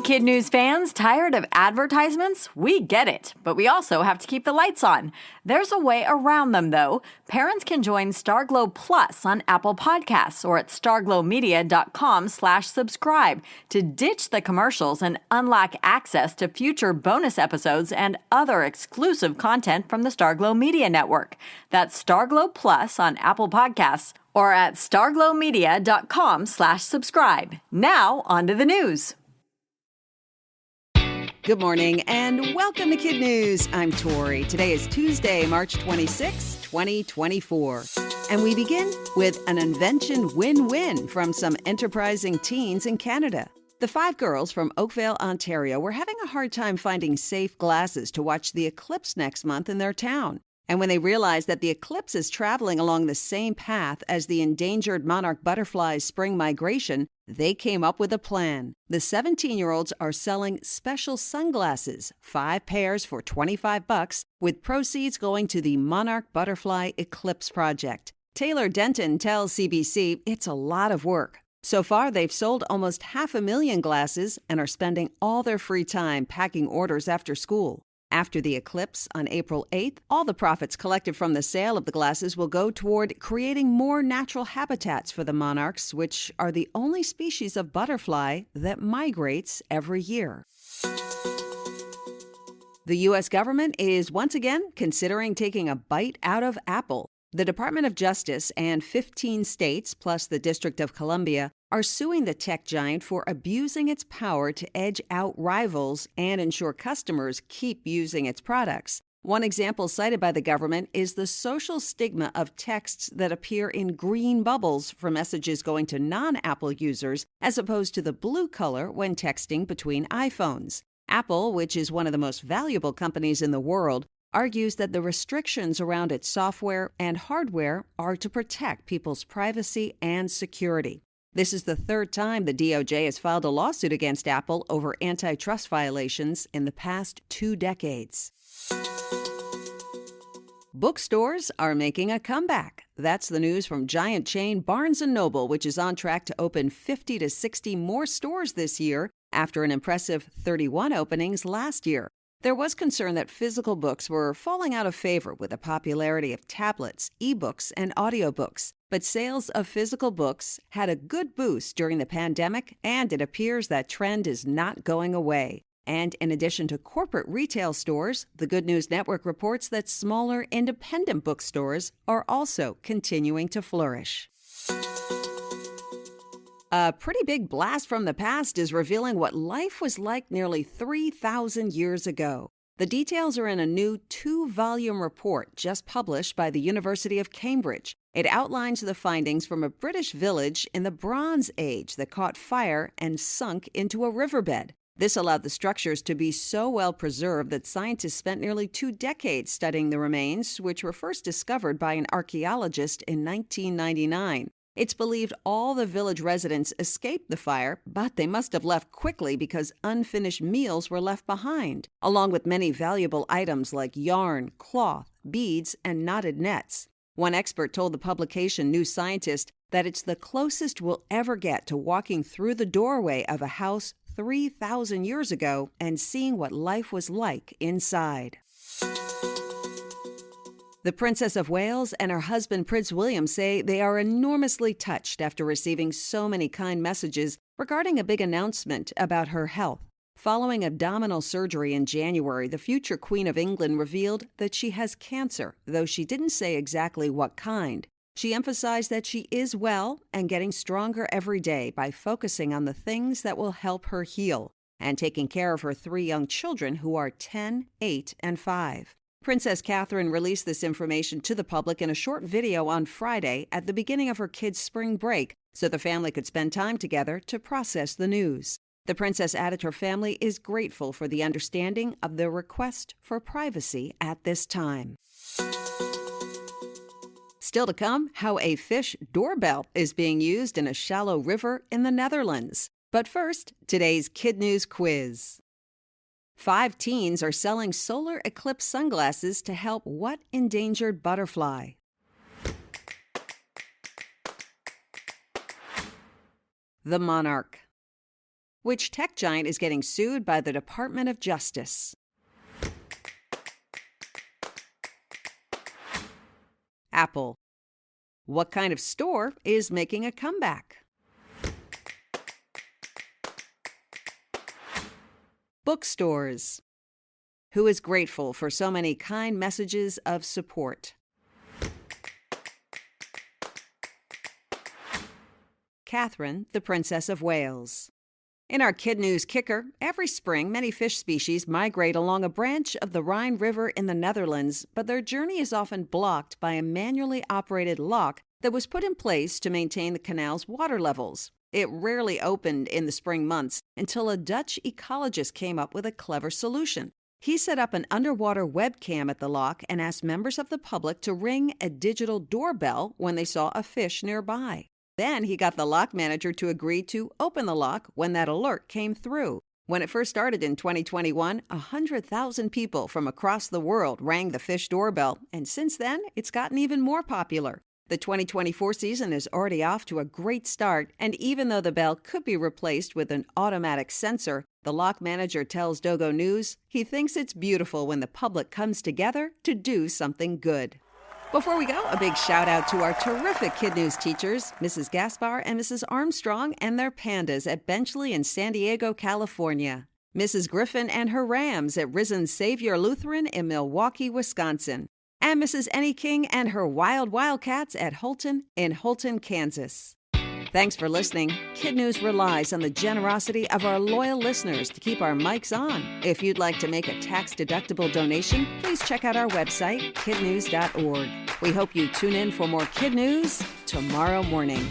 KidNuz fans, tired of advertisements? We get it, but we also have to keep the lights on. There's a way around them, though. Parents can join Starglow Plus on Apple Podcasts or at starglowmedia.com/subscribe to ditch the commercials and unlock access to future bonus episodes and other exclusive content from the Starglow Media Network. That's Starglow Plus on Apple Podcasts or at starglowmedia.com/subscribe. Now, on to the news. Good morning and welcome to KidNuz. I'm Tori. Today is Tuesday, March 26, 2024. And we begin with an invention win-win from some enterprising teens in Canada. The 5 girls from Oakville, Ontario were having a hard time finding safe glasses to watch the eclipse next month in their town. And when they realized that the eclipse is traveling along the same path as the endangered monarch butterfly's spring migration, they came up with a plan. The 17-year-olds are selling special sunglasses, 5 pairs for $25, with proceeds going to the Monarch Butterfly Eclipse Project. Taylor Denton tells CBC it's a lot of work. So far, they've sold almost 500,000 glasses and are spending all their free time packing orders after school. After the eclipse on April 8th, all the profits collected from the sale of the glasses will go toward creating more natural habitats for the monarchs, which are the only species of butterfly that migrates every year. The U.S. government is once again considering taking a bite out of Apple. The Department of Justice and 15 states, plus the District of Columbia, are suing the tech giant for abusing its power to edge out rivals and ensure customers keep using its products. One example cited by the government is the social stigma of texts that appear in green bubbles for messages going to non-Apple users, as opposed to the blue color when texting between iPhones. Apple, which is one of the most valuable companies in the world, argues that the restrictions around its software and hardware are to protect people's privacy and security. This is the 3rd time the DOJ has filed a lawsuit against Apple over antitrust violations in the past 2 decades. Bookstores are making a comeback. That's the news from giant chain Barnes & Noble, which is on track to open 50 to 60 more stores this year after an impressive 31 openings last year. There was concern that physical books were falling out of favor with the popularity of tablets, ebooks, and audiobooks. But sales of physical books had a good boost during the pandemic, and it appears that trend is not going away. And in addition to corporate retail stores, the Good News Network reports that smaller independent bookstores are also continuing to flourish. A pretty big blast from the past is revealing what life was like nearly 3,000 years ago. The details are in a new 2-volume report just published by the University of Cambridge. It outlines the findings from a British village in the Bronze Age that caught fire and sunk into a riverbed. This allowed the structures to be so well preserved that scientists spent nearly 2 decades studying the remains, which were first discovered by an archaeologist in 1999. It's believed all the village residents escaped the fire, but they must have left quickly because unfinished meals were left behind, along with many valuable items like yarn, cloth, beads, and knotted nets. One expert told the publication New Scientist that it's the closest we'll ever get to walking through the doorway of a house 3,000 years ago and seeing what life was like inside. The Princess of Wales and her husband Prince William say they are enormously touched after receiving so many kind messages regarding a big announcement about her health. Following abdominal surgery in January, the future Queen of England revealed that she has cancer, though she didn't say exactly what kind. She emphasized that she is well and getting stronger every day by focusing on the things that will help her heal and taking care of her 3 young children who are 10, 8, and 5. Princess Catherine released this information to the public in a short video on Friday at the beginning of her kids' spring break so the family could spend time together to process the news. The princess added her family is grateful for the understanding of their request for privacy at this time. Still to come, how a fish doorbell is being used in a shallow river in the Netherlands. But first, today's KidNuz quiz. 5 teens are selling solar eclipse sunglasses to help what endangered butterfly? The monarch. Which tech giant is getting sued by the Department of Justice? Apple. What kind of store is making a comeback? Bookstores. Who is grateful for so many kind messages of support? Catherine, the Princess of Wales. In our KidNuz Kicker, every spring many fish species migrate along a branch of the Rhine River in the Netherlands, but their journey is often blocked by a manually operated lock that was put in place to maintain the canal's water levels. It rarely opened in the spring months until a Dutch ecologist came up with a clever solution. He set up an underwater webcam at the lock and asked members of the public to ring a digital doorbell when they saw a fish nearby. Then he got the lock manager to agree to open the lock when that alert came through. When it first started in 2021, 100,000 people from across the world rang the fish doorbell, and since then, it's gotten even more popular. The 2024 season is already off to a great start, and even though the bell could be replaced with an automatic sensor, the lock manager tells Dogo News he thinks it's beautiful when the public comes together to do something good. Before we go, a big shout out to our terrific KidNuz teachers, Mrs. Gaspar and Mrs. Armstrong and their pandas at Benchley in San Diego, California. Mrs. Griffin and her rams at Risen Savior Lutheran in Milwaukee, Wisconsin. And Mrs. Annie King and her wild wildcats at Holton in Holton, Kansas. Thanks for listening. KidNuz relies on the generosity of our loyal listeners to keep our mics on. If you'd like to make a tax-deductible donation, please check out our website, kidnuz.org. We hope you tune in for more KidNuz tomorrow morning.